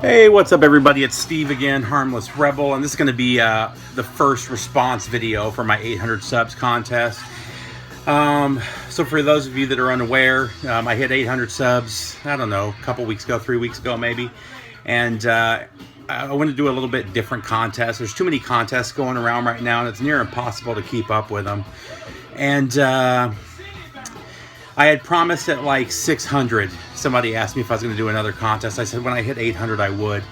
Hey, what's up everybody? It's Steve again, Harmless Rebel, and this is going to be the first response video for my 800 subs contest. So for those of you that are unaware, I hit 800 subs, I don't know, a couple weeks ago, 3 weeks ago maybe, and I want to do a little bit different contest. There's too many contests going around right now, and it's near impossible to keep up with them. And I had promised at like 600. Somebody asked me if I was going to do another contest. I said when I hit 800 I would.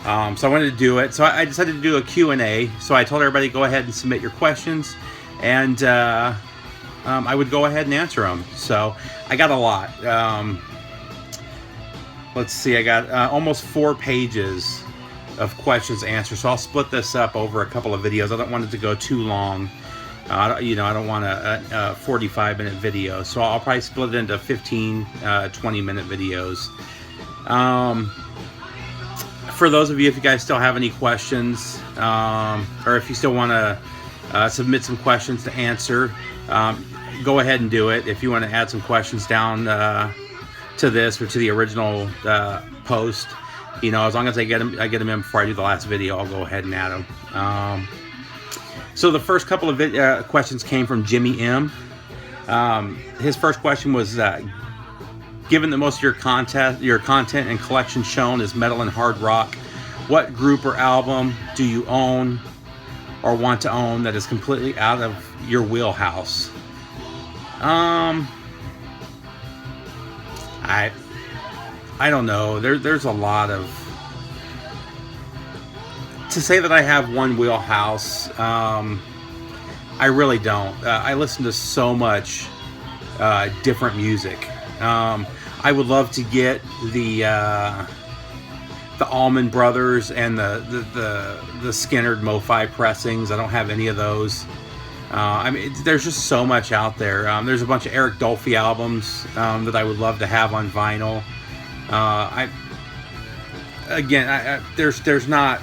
So I wanted to do it. So I decided to do a Q&A. So I told everybody go ahead and submit your questions, and I would go ahead and answer them. So I got a lot. Let's see, I got almost 4 pages of questions answered. So I'll split this up over a couple of videos. I don't want it to go too long. I don't want a 45-minute video, so I'll probably split it into 15, 20-minute videos. For those of you, if you guys still have any questions, or if you still want to submit some questions to answer, go ahead and do it. If you want to add some questions down to this or to the original post, as long as I get them in before I do the last video, I'll go ahead and add them. So the first couple of questions came from Jimmy M. His first question was, given that most of your content and collection shown is metal and hard rock, what group or album do you own or want to own that is completely out of your wheelhouse? I don't know. There's a lot of... To say that I have one wheelhouse, I really don't. I listen to so much different music. I would love to get the Allman Brothers and the Skynyrd Mo-Fi pressings. I don't have any of those. There's just so much out there. There's a bunch of Eric Dolphy albums that I would love to have on vinyl. There's not...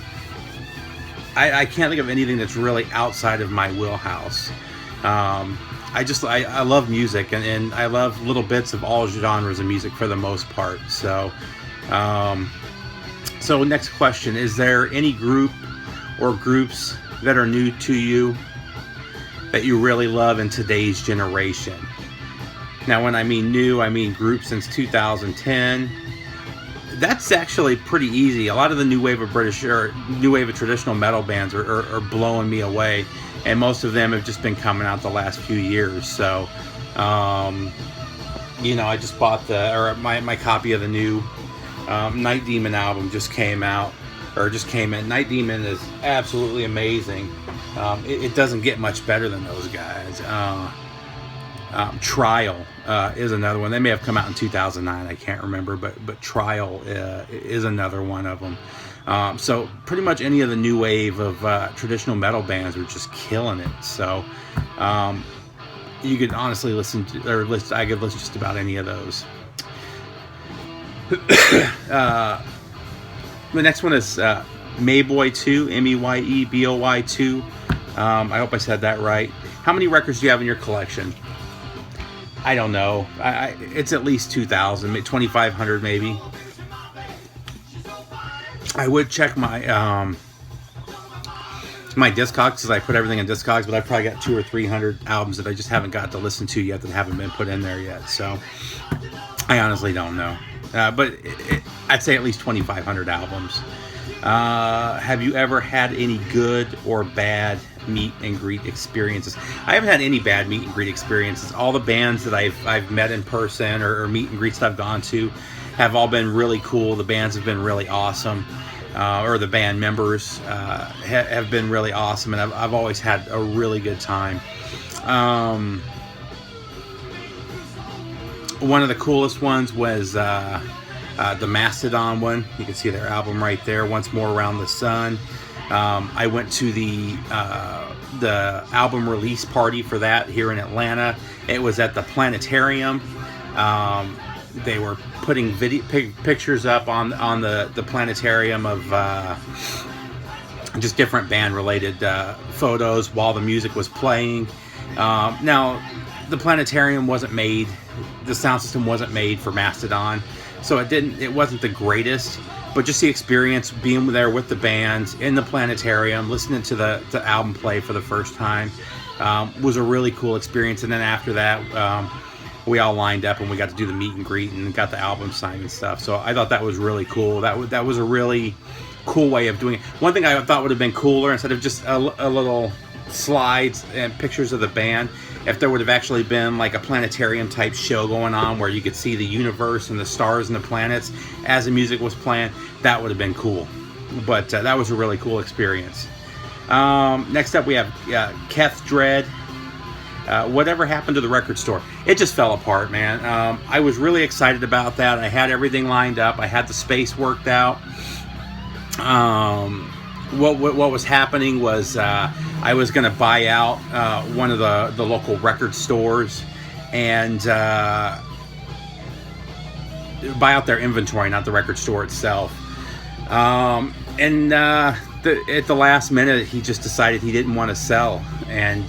I can't think of anything that's really outside of my wheelhouse. I love music, and I love little bits of all genres of music for the most part. So next question, is there any group or groups that are new to you that you really love in today's generation? Now when I mean new, I mean group since 2010. That's actually pretty easy. A lot of the new wave of traditional metal bands are blowing me away, and most of them have just been coming out the last few years. So, I just bought my copy of the new Night Demon album just came out, or just came in. Night Demon is absolutely amazing. It doesn't get much better than those guys. Trial is another one. They may have come out in 2009. I can't remember, but Trial is another one of them. So pretty much any of the new wave of traditional metal bands are just killing it. So you could honestly I could listen just about any of those. The next one is Mayboy 2, Meyeboy 2. I hope I said that right. How many records do you have in your collection? I don't know. It's at least 2,000, 2,500 maybe. I would check my my Discogs, because I put everything in Discogs, but I've probably got 200 or 300 albums that I just haven't got to listen to yet, that haven't been put in there yet. So I honestly don't know. But I'd say at least 2,500 albums. Have you ever had any good or bad meet and greet experiences? I haven't had any bad meet and greet experiences. All the bands that I've met in person or meet and greets that I've gone to have all been really cool. The bands have been really awesome, or the band members have been really awesome, and I've always had a really good time. One of the coolest ones was the Mastodon one. You can see their album right there, Once More Around the Sun. I went to the album release party for that here in Atlanta. It was at the Planetarium. They were putting pictures up on the Planetarium of just different band related photos while the music was playing. Now the Planetarium wasn't made, the sound system wasn't made for Mastodon, so it wasn't the greatest. but just the experience being there with the band in the planetarium, listening to the album play for the first time, was a really cool experience. And then after that, we all lined up and we got to do the meet and greet and got the album signed and stuff. So I thought that was really cool. That was a really cool way of doing it. One thing I thought would have been cooler, instead of just a little slides and pictures of the band, if there would have actually been like a planetarium type show going on where you could see the universe and the stars and the planets as the music was playing. That would have been cool. But that was a really cool experience. Next up we have Keth Dread. Whatever happened to the record store? It just fell apart, man. I was really excited about that. I had everything lined up. I had the space worked out. What was happening was I was going to buy out one of the local record stores and buy out their inventory, not the record store itself. At the last minute, he just decided he didn't want to sell, and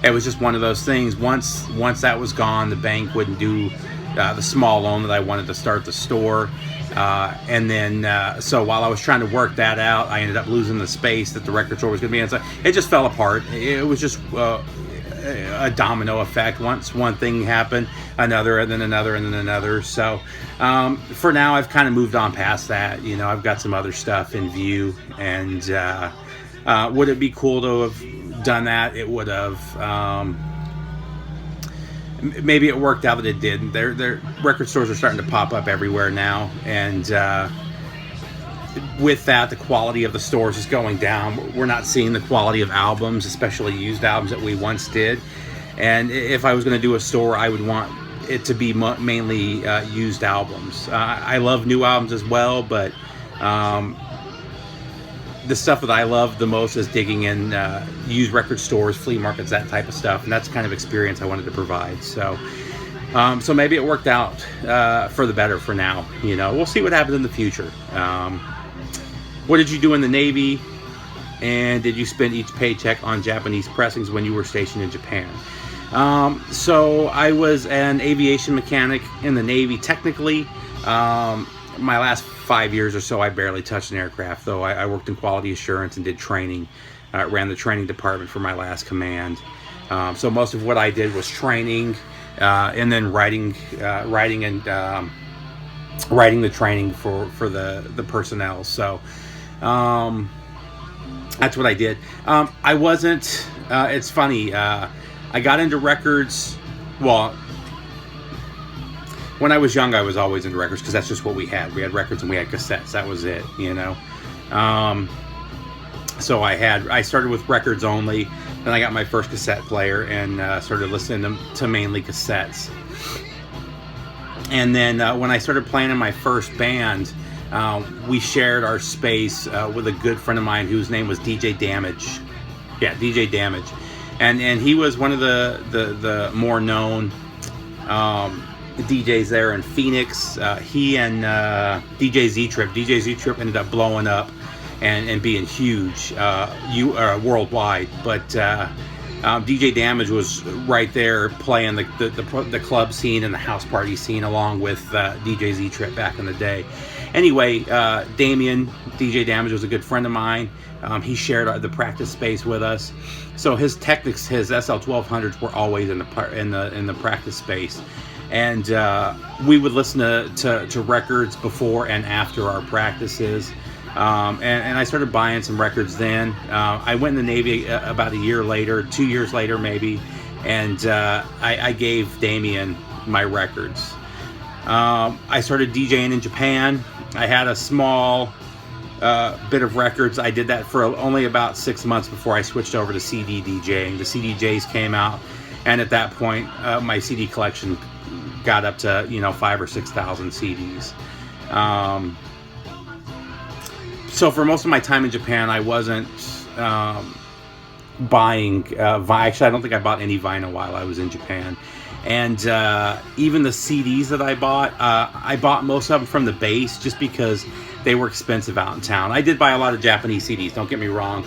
it was just one of those things. Once that was gone, the bank wouldn't do the small loan that I wanted to start the store. And then, so while I was trying to work that out, I ended up losing the space that the record store was going to be in. So it just fell apart. It was just a domino effect. Once one thing happened, another, and then another, and then another. So for now, I've kind of moved on past that. You know, I've got some other stuff in view. And would it be cool to have done that? It would have. Maybe it worked out that it did. Their record stores are starting to pop up everywhere now, and with that, the quality of the stores is going down. We're not seeing the quality of albums, especially used albums, that we once did. And if I was going to do a store, I would want it to be mainly used albums. I love new albums as well, but the stuff that I love the most is digging in used record stores, flea markets, that type of stuff, and that's the kind of experience I wanted to provide. So maybe it worked out for the better for now. You know, we'll see what happens in the future. What did you do in the Navy, and did you spend each paycheck on Japanese pressings when you were stationed in Japan? So I was an aviation mechanic in the Navy, technically. My last 5 years or so, I barely touched an aircraft, though. I worked in quality assurance and did training. Ran the training department for my last command. So most of what I did was training, and then writing the training for the personnel. So that's what I did. I wasn't. It's funny. I got into records. Well, when I was young, I was always into records because that's just what we had. We had records and we had cassettes. That was it, you know. So I started with records only. Then I got my first cassette player and started listening to mainly cassettes. And then when I started playing in my first band, we shared our space with a good friend of mine whose name was DJ Damage. Yeah, DJ Damage. And he was one of the more known DJs there in Phoenix. He and DJ Z-Trip. DJ Z-Trip ended up blowing up and being huge worldwide. But DJ Damage was right there playing the club scene and the house party scene along with DJ Z-Trip back in the day. Anyway, Damien, DJ Damage, was a good friend of mine. He shared the practice space with us. So his Technics, his SL1200s were always in the practice space. And we would listen to records before and after our practices. And I started buying some records then. I went in the Navy about a year later, 2 years later maybe, and I gave Damien my records. I started DJing in Japan. I had a small bit of records. I did that for only about 6 months before I switched over to CD DJing. The CDJs came out, and at that point, my CD collection got up to 5,000 or 6,000 CDs. So for most of my time in Japan, I wasn't buying actually, I don't think I bought any vinyl while I was in Japan. And even the CDs that I bought most of them from the base just because they were expensive out in town. I did buy a lot of Japanese CDs, don't get me wrong.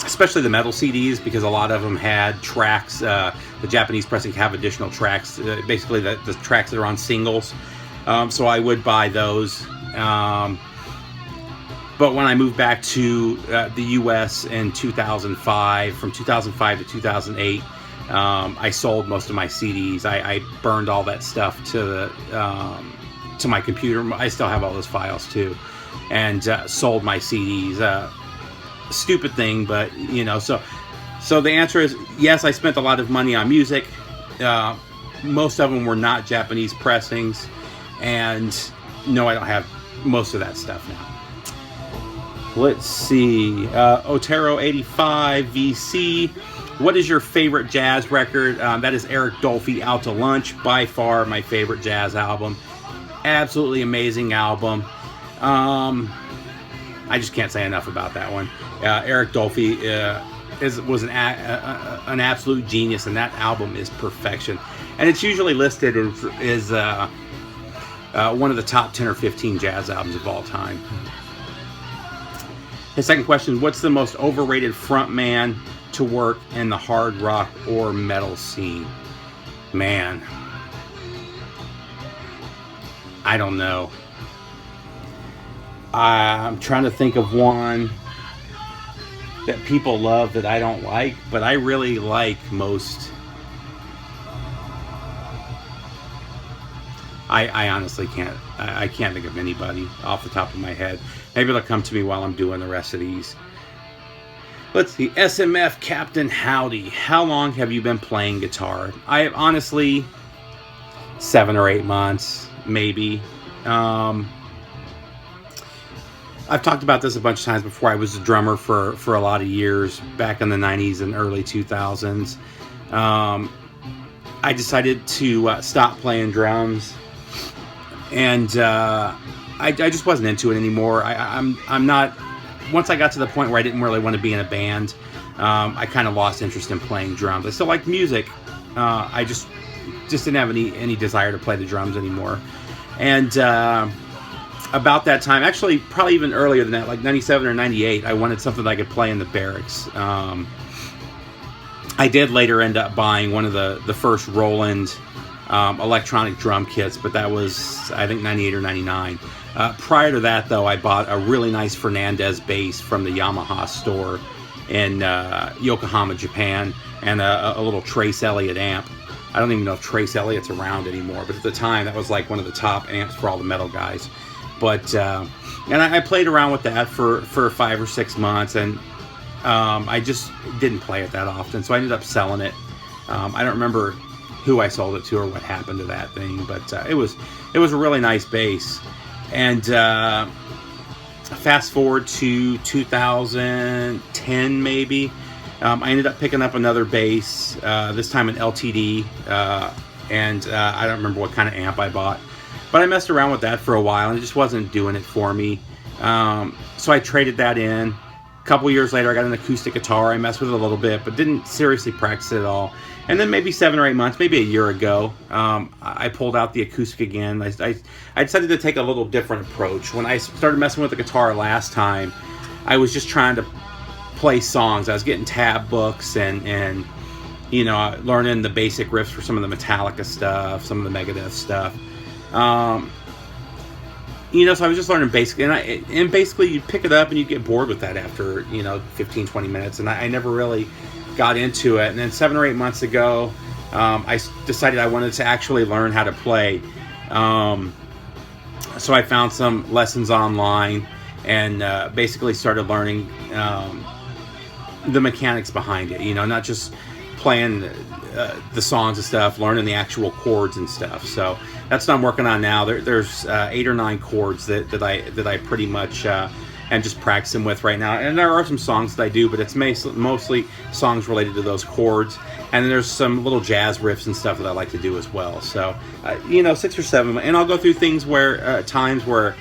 Especially the metal CDs, because a lot of them had tracks. The Japanese pressing have additional tracks, basically the tracks that are on singles. So I would buy those. But when I moved back to the U.S. in 2005, from 2005 to 2008, I sold most of my CDs. I burned all that stuff to my computer. I still have all those files too, and sold my CDs. Stupid thing, but you know. So the answer is yes. I spent a lot of money on music. Most of them were not Japanese pressings, and no, I don't have most of that stuff now. Let's see. Otero 85 VC. What is your favorite jazz record? That is Eric Dolphy, Out to Lunch. By far my favorite jazz album. Absolutely amazing album. I just can't say enough about that one. Eric Dolphy was an absolute genius, and that album is perfection. And it's usually listed as one of the top 10 or 15 jazz albums of all time. The second question, what's the most overrated frontman to work in the hard rock or metal scene? Man, I don't know. I'm trying to think of one that people love that I don't like, but I really like most. I honestly can't. I can't think of anybody off the top of my head. Maybe it'll come to me while I'm doing the rest of these. Let's see. SMF Captain Howdy. How long have you been playing guitar? I have honestly 7 or 8 months, maybe. I've talked about this a bunch of times before. I was a drummer for a lot of years back in the 90s and early 2000s. I decided to stop playing drums, and I just wasn't into it anymore. I'm not. Once I got to the point where I didn't really want to be in a band, I kind of lost interest in playing drums. I still liked music. I just didn't have any desire to play the drums anymore. And about that time, actually probably even earlier than that, like 97 or 98, I wanted something that I could play in the barracks. I did later end up buying one of the first Roland electronic drum kits, but that was, I think, 98 or 99. Prior to that, though, I bought a really nice Fernandez bass from the Yamaha store in Yokohama, Japan, and a little Trace Elliott amp. I don't even know if Trace Elliott's around anymore, but at the time, that was like one of the top amps for all the metal guys. But and I played around with that for 5 or 6 months, and I just didn't play it that often, so I ended up selling it. I don't remember who I sold it to or what happened to that thing, but it was a really nice bass. And fast forward to 2010, maybe, I ended up picking up another bass, this time an LTD, and I don't remember what kind of amp I bought, but I messed around with that for a while, and it just wasn't doing it for me. So I traded that in. A couple years later, I got an acoustic guitar. I messed with it a little bit, but didn't seriously practice it at all. And then maybe 7 or 8 months, maybe a year ago, I pulled out the acoustic again. I decided to take a little different approach. When I started messing with the guitar last time, I was just trying to play songs. I was getting tab books and you know, learning the basic riffs for some of the Metallica stuff, some of the Megadeth stuff. You know, so I was just learning basic, and basically you pick it up and you get bored with that after, you know, 15, 20 minutes, and I never really got into it. And then 7 or 8 months ago, I decided I wanted to actually learn how to play. So I found some lessons online and basically started learning the mechanics behind it, you know, not just playing the songs and stuff, learning the actual chords and stuff. So that's what I'm working on now. There's 8 or 9 chords that I pretty much am just practicing with right now. And there are some songs that I do, but it's mostly songs related to those chords. And then there's some little jazz riffs and stuff that I like to do as well. So, you know, 6 or 7. And I'll go through things where times where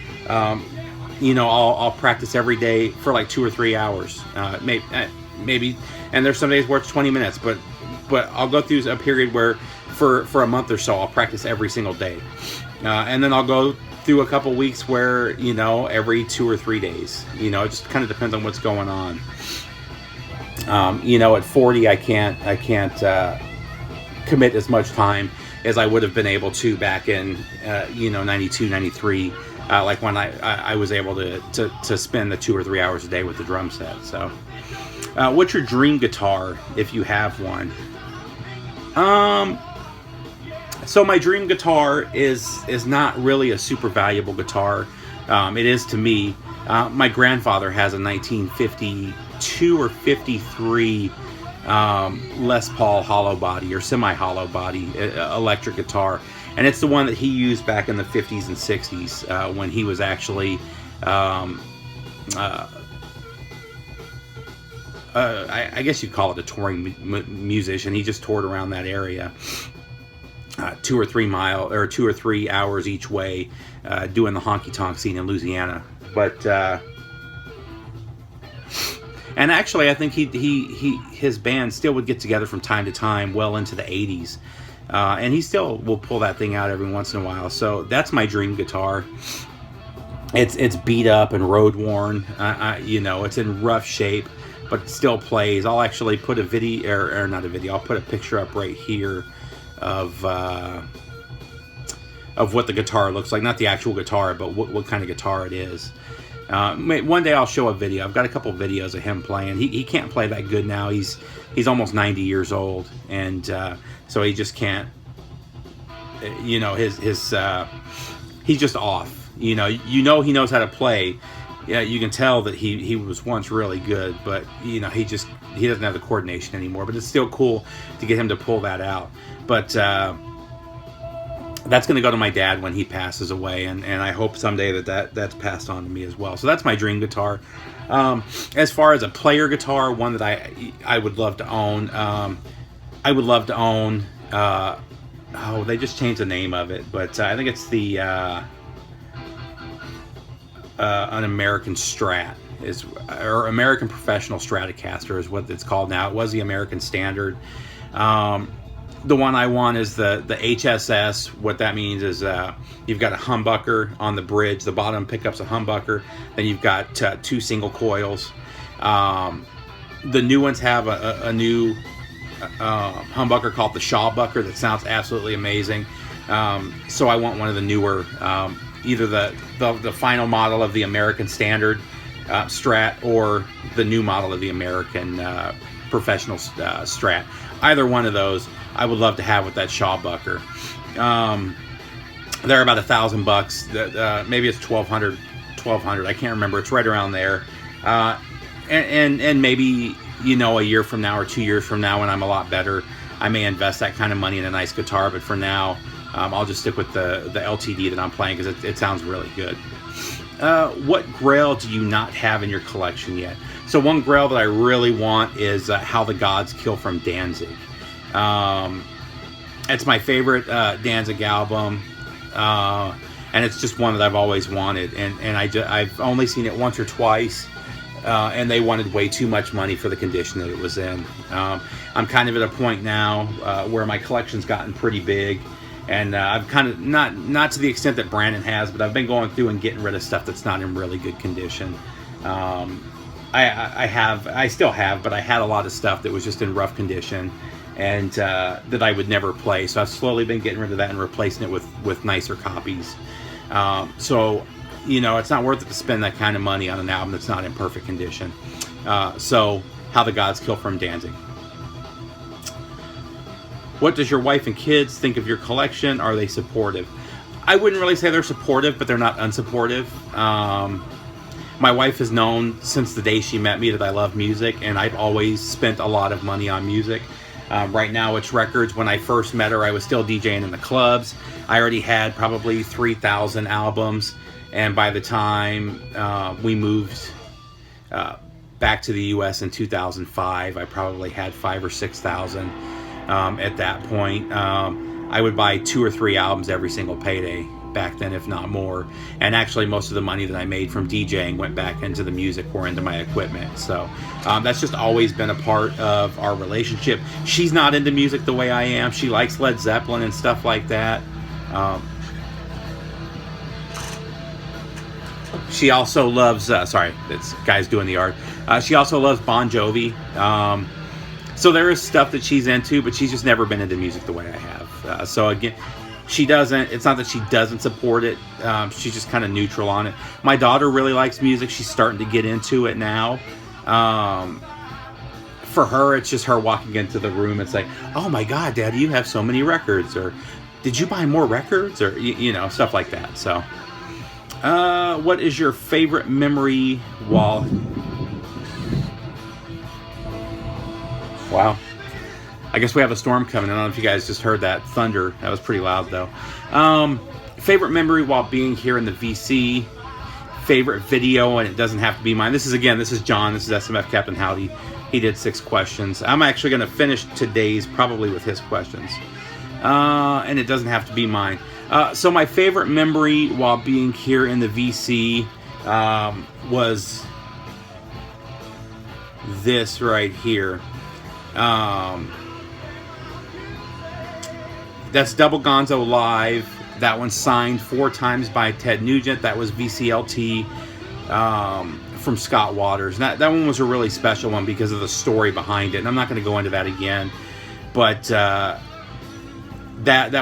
you know, I'll practice every day for like 2 or 3 hours, maybe. And there's some days where it's 20 minutes, but I'll go through a period where for a month or so I'll practice every single day, and then I'll go through a couple weeks where, you know, every 2 or 3 days. You know, it just kind of depends on what's going on. You know, at 40 I can't commit as much time as I would have been able to back in, 92, 93, like when I was able to spend the 2 or 3 hours a day with the drum set. So, what's your dream guitar if you have one? So my dream guitar is not really a super valuable guitar. It is to me. My grandfather has a 1952 or 53 Les Paul hollow body or semi-hollow body electric guitar, and it's the one that he used back in the 50s and 60s when he was actually I guess you'd call it a touring musician. He just toured around that area, 2 or 3 hours each way, doing the honky tonk scene in Louisiana. But and actually, I think his band still would get together from time to time, well into the 80s, and he still will pull that thing out every once in a while. So that's my dream guitar. It's beat up and road worn. It's in rough shape, but it still plays. I'll actually put a video, or not a video. I'll put a picture up right here of what the guitar looks like. Not the actual guitar, but what kind of guitar it is. One day I'll show a video. I've got a couple videos of him playing. He can't play that good now. He's almost 90 years old, and so he just can't. He's just off. He knows how to play. Yeah, you can tell that he was once really good, but he doesn't have the coordination anymore. But it's still cool to get him to pull that out. But that's going to go to my dad when he passes away, and I hope someday that's passed on to me as well. So that's my dream guitar. As far as a player guitar, one that I would love to own, they just changed the name of it, but I think it's the an American Strat or American Professional Stratocaster is what it's called now. It was the American Standard. The one I want is the HSS. What that means is you've got a humbucker on the bridge. The bottom pickup's a humbucker. Then you've got 2 single coils. The new ones have a new humbucker called the Shawbucker that sounds absolutely amazing. So I want one of the newer, either the final model of the American Standard Strat or the new model of the American Professional Strat. Either one of those I would love to have with that Shawbucker. They're about $1,000. Maybe it's $1,200. I can't remember. It's right around there. And maybe a year from now or 2 years from now, when I'm a lot better, I may invest that kind of money in a nice guitar. But for now, I'll just stick with the LTD that I'm playing because it sounds really good. What Grail do you not have in your collection yet? So one Grail that I really want is How the Gods Kill from Danzig. It's my favorite Danzig album, and it's just one that I've always wanted. And I've only seen it once or twice, and they wanted way too much money for the condition that it was in. I'm kind of at a point now where my collection's gotten pretty big. And I've kind of, not to the extent that Brandon has, but I've been going through and getting rid of stuff that's not in really good condition. I still have, but I had a lot of stuff that was just in rough condition and that I would never play. So I've slowly been getting rid of that and replacing it with nicer copies. So it's not worth it to spend that kind of money on an album that's not in perfect condition. So How the Gods Kill from Danzig. What does your wife and kids think of your collection? Are they supportive? I wouldn't really say they're supportive, but they're not unsupportive. My wife has known since the day she met me that I love music, and I've always spent a lot of money on music. Right now it's records. When I first met her, I was still DJing in the clubs. I already had probably 3,000 albums, and by the time we moved back to the U.S. in 2005, I probably had 5,000 or 6,000. At that point, I would buy 2 or 3 albums every single payday back then, if not more. And actually, most of the money that I made from DJing went back into the music or into my equipment. So that's just always been a part of our relationship. She's not into music the way I am. She likes Led Zeppelin and stuff like that. She also loves, sorry, this guy's doing the art. She also loves Bon Jovi. So there is stuff that she's into, but she's just never been into music the way I have. So again, she doesn't. It's not that she doesn't support it. She's just kind of neutral on it. My daughter really likes music. She's starting to get into it now. For her, it's just her walking into the room and saying, "Oh my God, Daddy, you have so many records," or "Did you buy more records?" or you know, stuff like that. So, what is your favorite memory while? Wow. I guess we have a storm coming. I don't know if you guys just heard that thunder. That was pretty loud, though. Favorite memory while being here in the VC. Favorite video, and it doesn't have to be mine. This is John. This is SMF Captain Howdy. He did 6 questions. I'm actually going to finish today's probably with his questions. And it doesn't have to be mine. So my favorite memory while being here in the VC was this right here. That's Double Gonzo Live. That one's signed 4 times by Ted Nugent. That was VCLT from Scott Waters. And that one was a really special one because of the story behind it. And I'm not going to go into that again. But that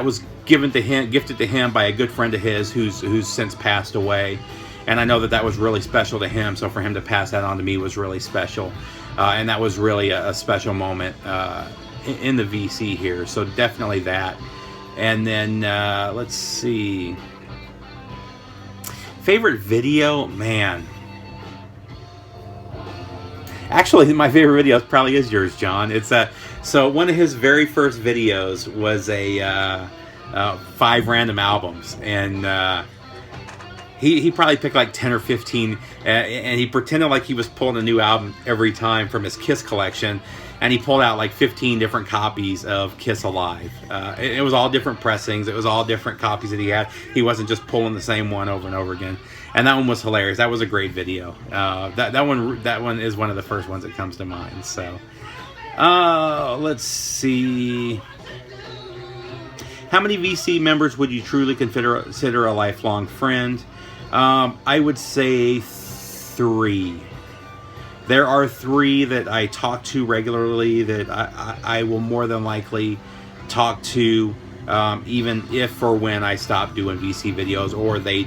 was gifted to him by a good friend of his who's since passed away. And I know that was really special to him. So for him to pass that on to me was really special. And that was really a special moment in the VC here. So definitely that. And then, let's see. Favorite video? Man. Actually, my favorite video probably is yours, John. It's so one of his very first videos was a 5 random albums. And he probably picked like 10 or 15. And he pretended like he was pulling a new album every time from his Kiss collection. And he pulled out like 15 different copies of Kiss Alive. It was all different pressings. It was all different copies that he had. He wasn't just pulling the same one over and over again. And that one was hilarious. That was a great video. That one is one of the first ones that comes to mind. So, let's see. How many VC members would you truly consider a lifelong friend? I would say 3. There are 3 that I talk to regularly that I will more than likely talk to even if or when I stop doing VC videos or they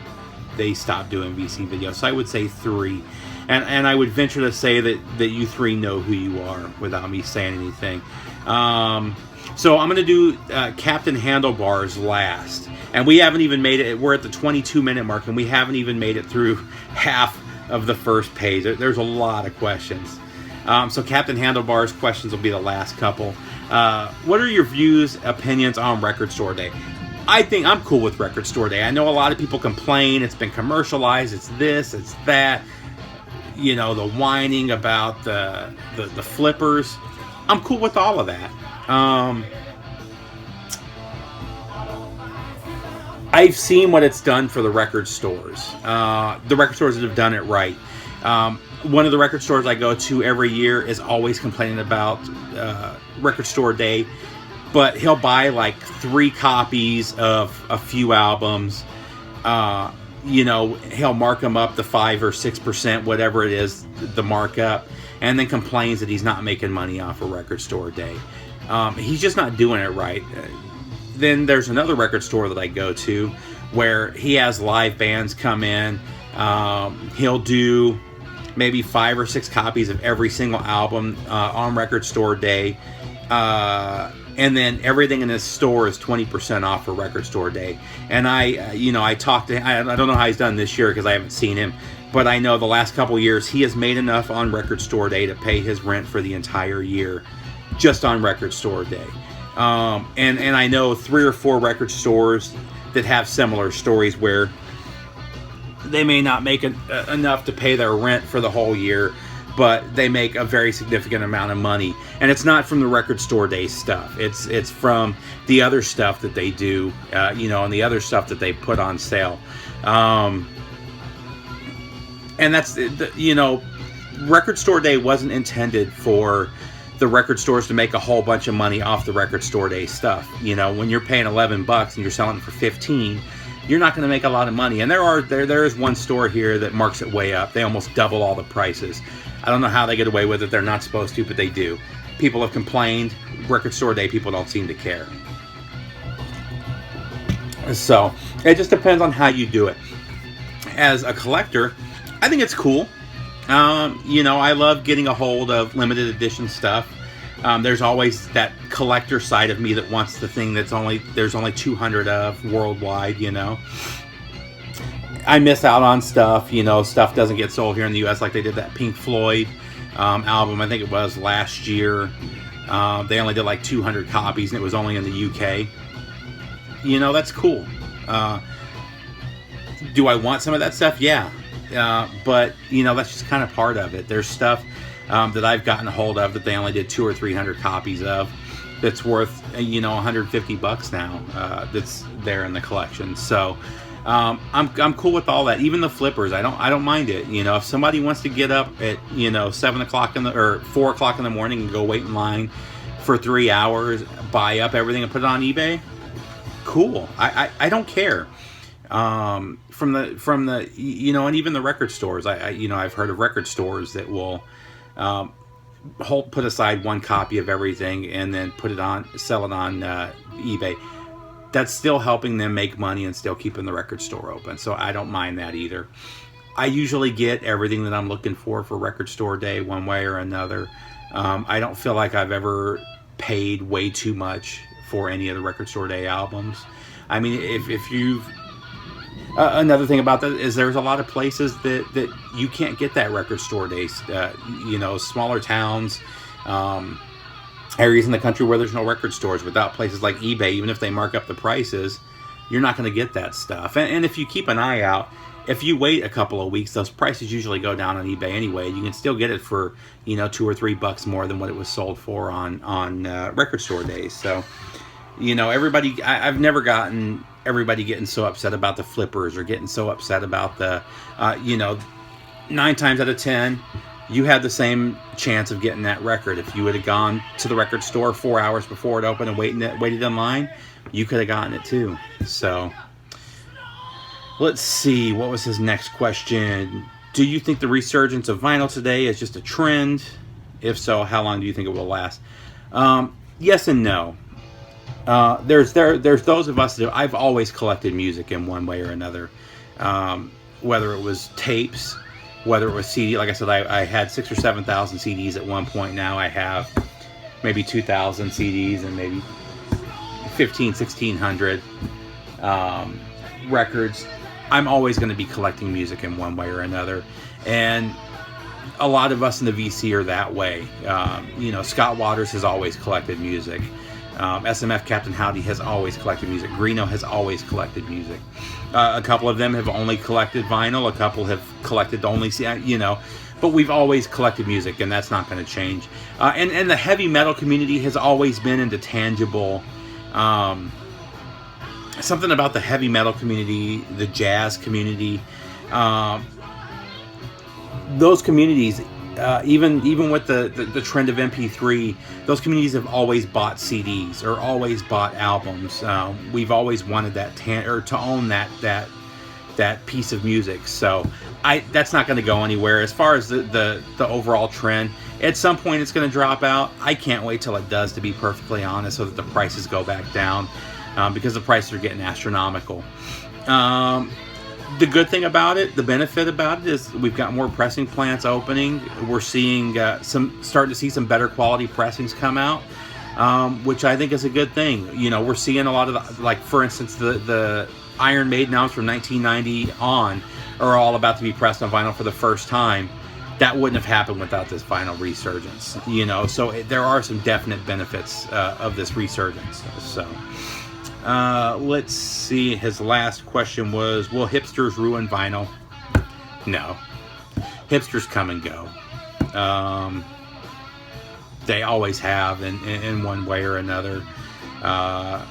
stop doing VC videos. So I would say 3. And I would venture to say that you 3 know who you are without me saying anything. So I'm going to do Captain Handlebars last. And we haven't even made it. We're at the 22-minute mark and we haven't even made it through half of the first page. There's a lot of questions. So Captain Handlebars questions will be the last couple. What are your views, opinions on Record Store Day? I think I'm cool with Record Store Day. I know a lot of people complain. It's been commercialized. It's this, it's that. You know, the whining about the flippers. I'm cool with all of that. I've seen what it's done for the record stores. The record stores that have done it right. One of the record stores I go to every year is always complaining about Record Store Day, but he'll buy like 3 copies of a few albums. You know, he'll mark them up to 5 or 6%, whatever it is, the markup, and then complains that he's not making money off of Record Store Day. He's just not doing it right. Then there's another record store that I go to where he has live bands come in. He'll do maybe 5 or 6 copies of every single album on Record Store Day. And then everything in his store is 20% off for Record Store Day. And I talked to him. I don't know how he's done this year because I haven't seen him. But I know the last couple of years he has made enough on Record Store Day to pay his rent for the entire year just on Record Store Day. And I know 3 or 4 record stores that have similar stories where they may not make enough to pay their rent for the whole year, but they make a very significant amount of money. And it's not from the Record Store Day stuff. It's from the other stuff that they do, and the other stuff that they put on sale. And that's, Record Store Day wasn't intended for the record stores to make a whole bunch of money off the Record Store Day stuff. When you're paying $11 and you're selling it for $15, you're not going to make a lot of money. And there is one store here that marks it way up. They almost double all the prices. I don't know how they get away with it. They're not supposed to, but they do. people have complained. Record store day people don't seem to care. So it just depends on how you do it. As a collector, I think it's cool. I love getting a hold of limited edition stuff. There's always that collector side of me that wants the thing there's only 200 of worldwide. I miss out on stuff. Stuff doesn't get sold here in the U.S. like they did that Pink Floyd album. I think it was last year. They only did like 200 copies, and it was only in the UK. That's cool. Do I want some of that stuff? Yeah. But that's just kind of part of it. There's stuff that I've gotten a hold of that they only did 200 or 300 copies of that's worth $150 now, that's there in the collection. So I'm cool with all that. Even the flippers, I don't mind it. If somebody wants to get up at 7 o'clock or 4 o'clock in the morning and go wait in line for 3 hours, buy up everything and put it on eBay, cool. I don't care. From the and even the record stores, I've heard of record stores that will put aside one copy of everything and then sell it on eBay. That's still helping them make money and still keeping the record store open. So I don't mind that either. I usually get everything that I'm looking for record store day one way or another. I don't feel like I've ever paid way too much for any of the record store day albums. I mean, if you've another thing about that is there's a lot of places that you can't get that record store days. Smaller towns, areas in the country where there's no record stores. Without places like eBay, even if they mark up the prices, you're not going to get that stuff. And if you keep an eye out, if you wait a couple of weeks, those prices usually go down on eBay anyway. You can still get it for $2 or $3 more than what it was sold for on record store days. So everybody, I've never gotten everybody getting so upset about the flippers or getting so upset about the 9 times out of 10 you had the same chance of getting that record. If you would have gone to the record store 4 hours before it opened and waited in line, you could have gotten it too. So let's see, what was his next question? Do you think the resurgence of vinyl today is just a trend? If so, how long do you think it will last? Yes and no. There's those of us that I've always collected music in one way or another, whether it was tapes, whether it was CD. Like I said, I had 6,000 or 7,000 CDs at one point. Now I have maybe 2,000 CDs and maybe 1,600 records. I'm always going to be collecting music in one way or another, and a lot of us in the VC are that way. Scott Waters has always collected music. SMF Captain Howdy has always collected music. Greeno has always collected music. A couple of them have only collected vinyl. A couple have collected only, but we've always collected music, and that's not going to change. And the heavy metal community has always been into tangible. Something about the heavy metal community, the jazz community, those communities. Even with the trend of MP3, those communities have always bought CDs or always bought albums. We've always wanted to own that piece of music. So that's not going to go anywhere. As far as the overall trend, at some point it's going to drop out. I can't wait till it does, to be perfectly honest, so that the prices go back down, because the prices are getting astronomical. The good thing about it, the benefit about it, is we've got more pressing plants opening. We're seeing starting to see some better quality pressings come out, which I think is a good thing. We're seeing a lot of like, for instance, the Iron Maiden albums from 1990 on are all about to be pressed on vinyl for the first time. That wouldn't have happened without this vinyl resurgence. So there are some definite benefits of this resurgence. So. Let's see. His last question was, will hipsters ruin vinyl? No. Hipsters come and go. They always have in one way or another. I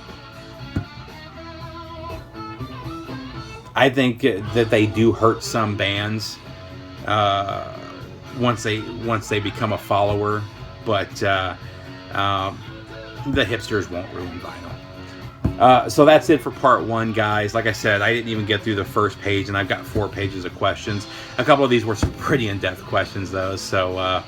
think that they do hurt some bands once they become a follower, but the hipsters won't ruin vinyl. So that's it for part 1, guys. Like I said, I didn't even get through the first page, and I've got 4 pages of questions. A couple of these were some pretty in-depth questions, though. So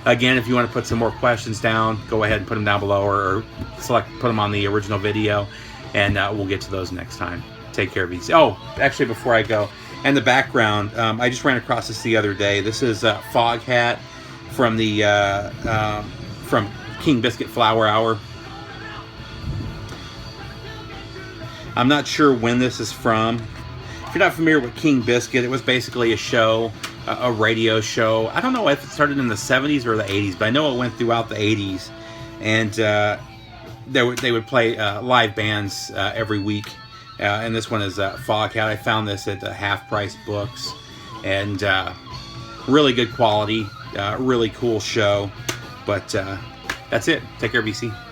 again, if you want to put some more questions down, go ahead and put them down below, or put them on the original video, and we'll get to those next time. Take care, VC. Oh, actually, before I go, and the background, I just ran across this the other day. This is Foghat from the from King Biscuit Flower Hour. I'm not sure when this is from. If you're not familiar with King Biscuit, it was basically a show, a radio show. I don't know if it started in the 70s or the 80s, but I know it went throughout the 80s. And they would play live bands every week. And this one is Foghat. I found this at Half Price Books. And really good quality, really cool show. But that's it. Take care, BC.